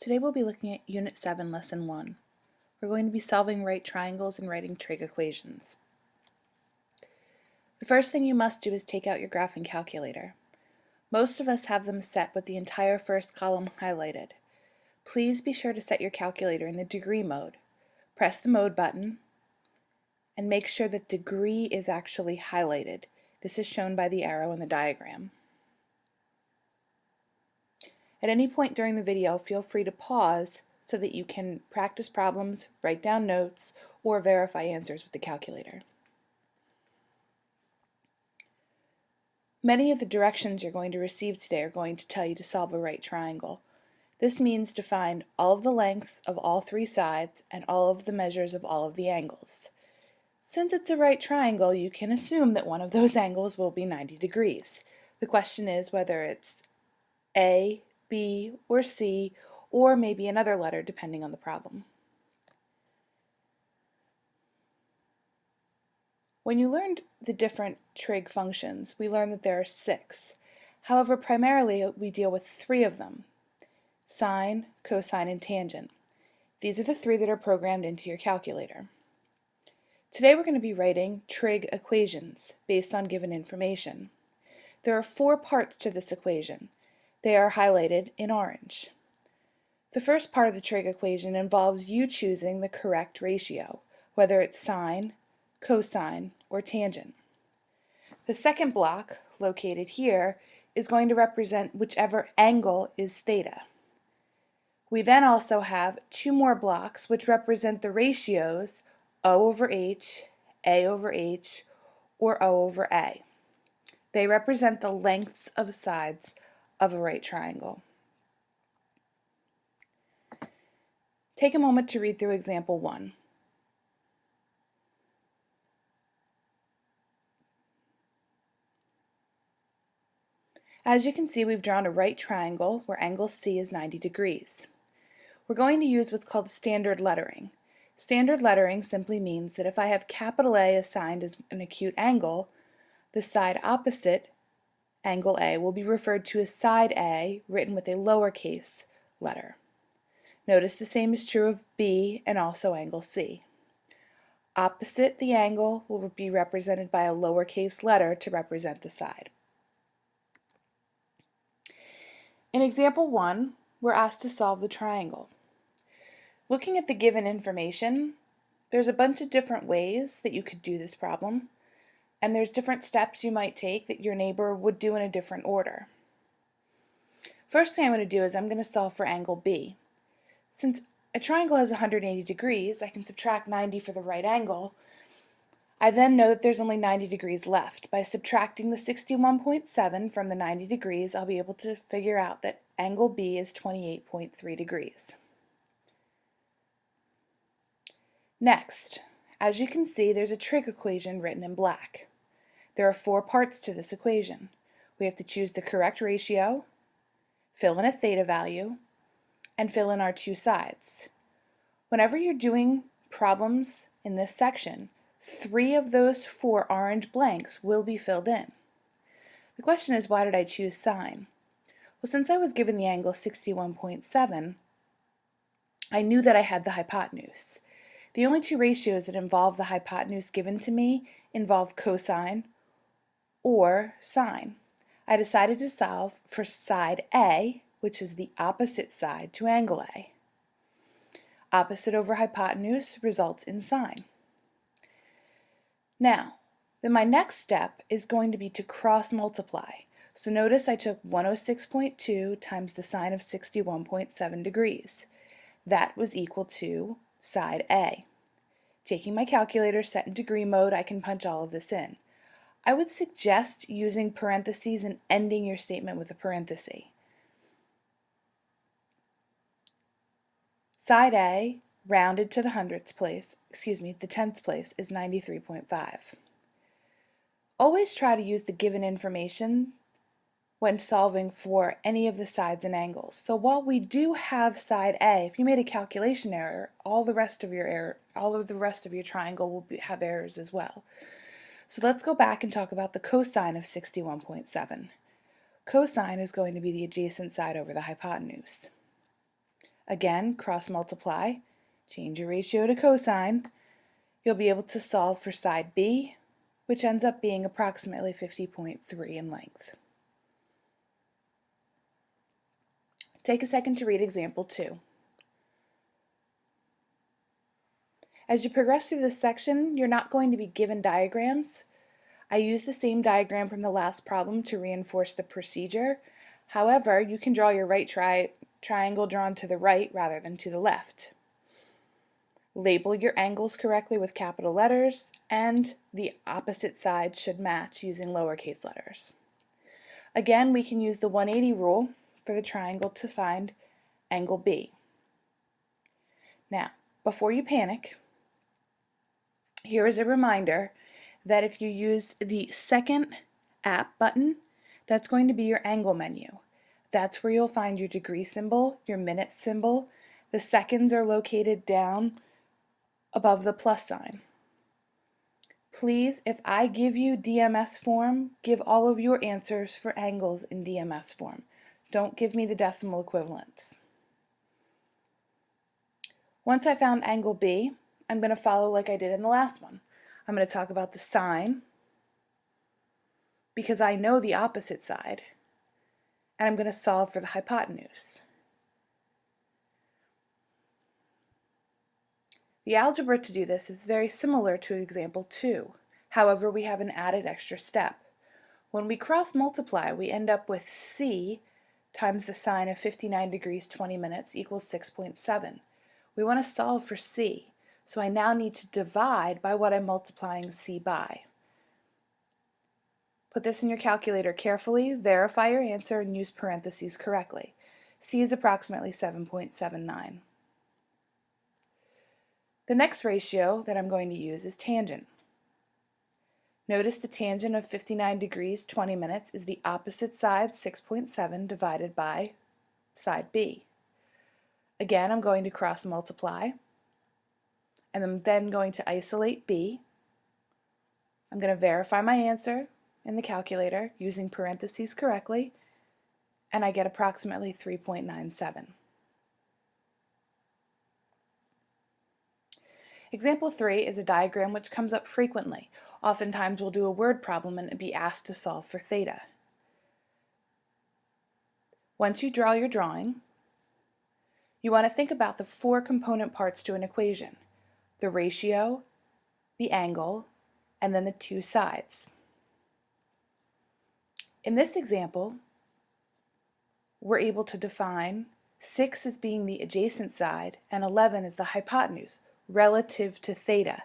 Today we'll be looking at Unit 7, Lesson 1. We're going to be solving right triangles and writing trig equations. The first thing you must do is take out your graphing calculator. Most of us have them set with the entire first column highlighted. Please be sure to set your calculator in the degree mode. Press the mode button and make sure that degree is actually highlighted. This is shown by the arrow in the diagram. At any point during the video, feel free to pause so that you can practice problems, write down notes, or verify answers with the calculator. Many of the directions you're going to receive today are going to tell you to solve a right triangle. This means to find all of the lengths of all three sides and all of the measures of all of the angles. Since it's a right triangle, you can assume that one of those angles will be 90 degrees. The question is whether it's A, B, or C, or maybe another letter depending on the problem. When you learned the different trig functions, we learned that there are 6. However, primarily we deal with 3 of them: sine, cosine, and tangent. These are the 3 that are programmed into your calculator. Today we're going to be writing trig equations based on given information. There are 4 parts to this equation. They are highlighted in orange. The first part of the trig equation involves you choosing the correct ratio, whether it's sine, cosine, or tangent. The second block, located here, is going to represent whichever angle is theta. We then also have 2 more blocks which represent the ratios O over H, A over H, or O over A. They represent the lengths of sides of a right triangle. Take a moment to read through example 1. As you can see, we've drawn a right triangle where angle C is 90 degrees. We're going to use what's called standard lettering. Standard lettering simply means that if I have capital A assigned as an acute angle, the side opposite angle A will be referred to as side A, written with a lowercase letter. Notice the same is true of B and also angle C. Opposite the angle will be represented by a lowercase letter to represent the side. In example 1, we're asked to solve the triangle. Looking at the given information, there's a bunch of different ways that you could do this problem, and there's different steps you might take that your neighbor would do in a different order. First thing I'm going to do is I'm going to solve for angle B. Since a triangle has 180 degrees, I can subtract 90 for the right angle. I then know that there's only 90 degrees left. By subtracting the 61.7 from the 90 degrees, I'll be able to figure out that angle B is 28.3 degrees. Next, as you can see, there's a trig equation written in black. There are 4 parts to this equation. We have to choose the correct ratio, fill in a theta value, and fill in our 2 sides. Whenever you're doing problems in this section, 3 of those 4 orange blanks will be filled in. The question is, why did I choose sine? Well, since I was given the angle 61.7, I knew that I had the hypotenuse. The only 2 ratios that involve the hypotenuse given to me involve cosine or sine. I decided to solve for side A, which is the opposite side to angle A. Opposite over hypotenuse results in sine. Now, then my next step is going to be to cross multiply. So notice I took 106.2 times the sine of 61.7 degrees. That was equal to side A. Taking my calculator set in degree mode, I can punch all of this in. I would suggest using parentheses and ending your statement with a parenthesis. Side A, rounded to the the tenths place, is 93.5. Always try to use the given information when solving for any of the sides and angles. So while we do have side A, if you made a calculation error, all of the rest of your triangle will have errors as well. So let's go back and talk about the cosine of 61.7. Cosine is going to be the adjacent side over the hypotenuse. Again, cross multiply, change your ratio to cosine. You'll be able to solve for side B, which ends up being approximately 50.3 in length. Take a second to read example 2. As you progress through this section, you're not going to be given diagrams. I used the same diagram from the last problem to reinforce the procedure. However, you can draw your right triangle drawn to the right rather than to the left. Label your angles correctly with capital letters, and the opposite sides should match using lowercase letters. Again, we can use the 180 rule for the triangle to find angle B. Now, before you panic, here is a reminder that if you use the second app button, that's going to be your angle menu. That's where you'll find your degree symbol, your minute symbol. The seconds are located down above the plus sign. Please, if I give you DMS form, give all of your answers for angles in DMS form. Don't give me the decimal equivalents. Once I found angle B, I'm going to follow like I did in the last one. I'm going to talk about the sine, because I know the opposite side, and I'm going to solve for the hypotenuse. The algebra to do this is very similar to example 2. However, we have an added extra step. When we cross multiply, we end up with C times the sine of 59 degrees 20 minutes equals 6.7. We want to solve for C, so I now need to divide by what I'm multiplying C by. Put this in your calculator carefully, verify your answer, and use parentheses correctly. C is approximately 7.79. The next ratio that I'm going to use is tangent. Notice the tangent of 59 degrees 20 minutes is the opposite side, 6.7, divided by side B. Again, I'm going to cross multiply, and I'm then going to isolate B. I'm going to verify my answer in the calculator using parentheses correctly, and I get approximately 3.97. Example 3 is a diagram which comes up frequently. Oftentimes we'll do a word problem and be asked to solve for theta. Once you draw your drawing, you want to think about the 4 component parts to an equation: the ratio, the angle, and then the 2 sides. In this example, we're able to define 6 as being the adjacent side and 11 as the hypotenuse relative to theta.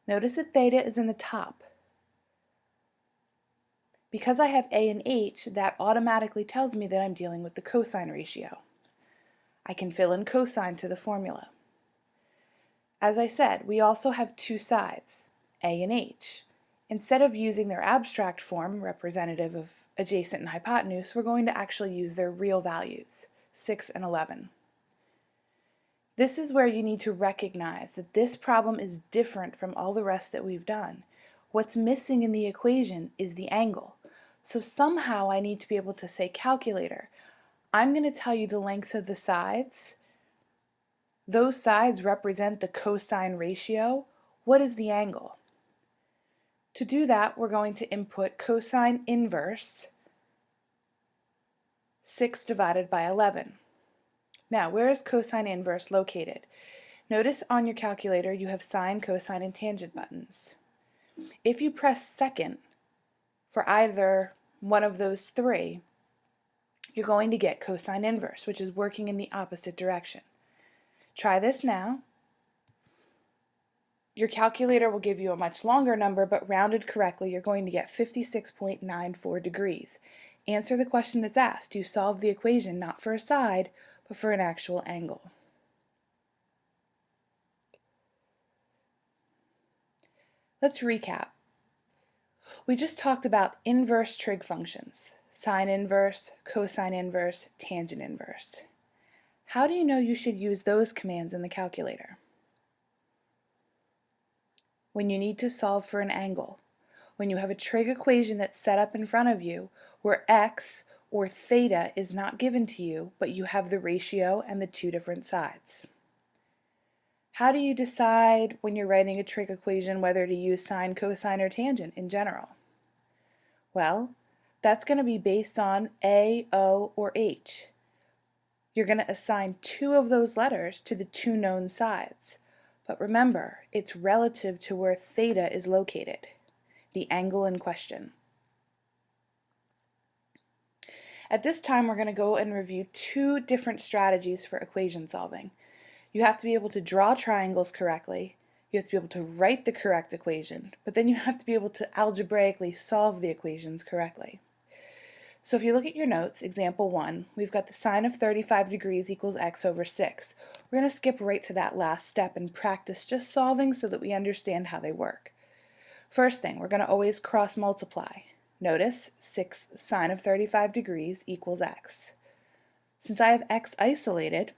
Notice that theta is in the top. Because I have A and H, that automatically tells me that I'm dealing with the cosine ratio. I can fill in cosine to the formula. As I said, we also have 2 sides, A and H. Instead of using their abstract form, representative of adjacent and hypotenuse, we're going to actually use their real values, 6 and 11. This is where you need to recognize that this problem is different from all the rest that we've done. What's missing in the equation is the angle. So somehow I need to be able to say, calculator, I'm going to tell you the length of the sides. Those sides represent the cosine ratio. What is the angle? To do that, we're going to input cosine inverse 6 divided by 11. Now, where is cosine inverse located? Notice on your calculator you have sine, cosine, and tangent buttons. If you press second for either one of those 3, you're going to get cosine inverse, which is working in the opposite direction. Try this now. Your calculator will give you a much longer number, but rounded correctly, you're going to get 56.94 degrees. Answer the question that's asked. You solve the equation not for a side, but for an actual angle. Let's recap. We just talked about inverse trig functions: sine inverse, cosine inverse, tangent inverse. How do you know you should use those commands in the calculator? When you need to solve for an angle, when you have a trig equation that's set up in front of you where x, or theta is not given to you, but you have the ratio and the two different sides. How do you decide when you're writing a trig equation whether to use sine, cosine, or tangent in general? Well, that's going to be based on A, O, or H. You're going to assign two of those letters to the two known sides. But remember, it's relative to where theta is located, the angle in question. At this time, we're going to go and review two different strategies for equation solving. You have to be able to draw triangles correctly, you have to be able to write the correct equation, but then you have to be able to algebraically solve the equations correctly. So if you look at your notes, example 1, we've got the sine of 35 degrees equals x over 6. We're going to skip right to that last step and practice just solving so that we understand how they work. First thing, we're going to always cross multiply. Notice 6 sine of 35 degrees equals x. Since I have x isolated,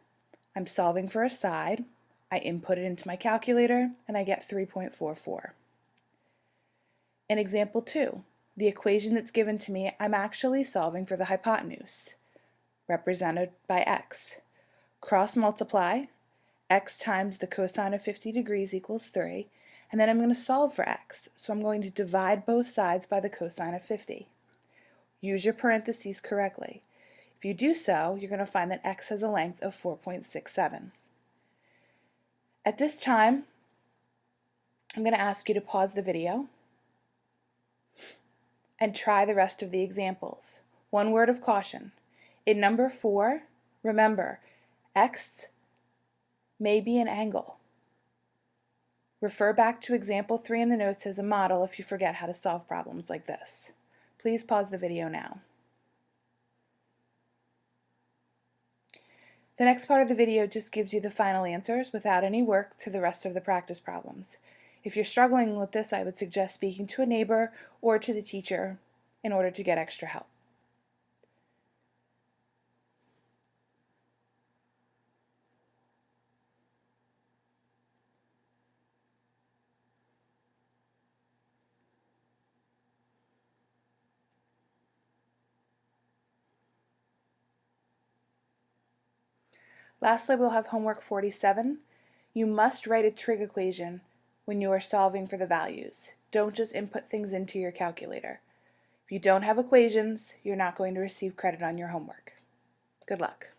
I'm solving for a side, I input it into my calculator, and I get 3.44. In example 2, the equation that's given to me, I'm actually solving for the hypotenuse, represented by x. Cross multiply, x times the cosine of 50 degrees equals 3, and then I'm going to solve for x, so I'm going to divide both sides by the cosine of 50. Use your parentheses correctly. If you do so, you're going to find that x has a length of 4.67. At this time, I'm going to ask you to pause the video and try the rest of the examples. One word of caution. In number 4, remember, x may be an angle. Refer back to example 3 in the notes as a model if you forget how to solve problems like this. Please pause the video now. The next part of the video just gives you the final answers without any work to the rest of the practice problems. If you're struggling with this, I would suggest speaking to a neighbor or to the teacher in order to get extra help. Lastly, we'll have homework 47. You must write a trig equation when you are solving for the values. Don't just input things into your calculator. If you don't have equations, you're not going to receive credit on your homework. Good luck.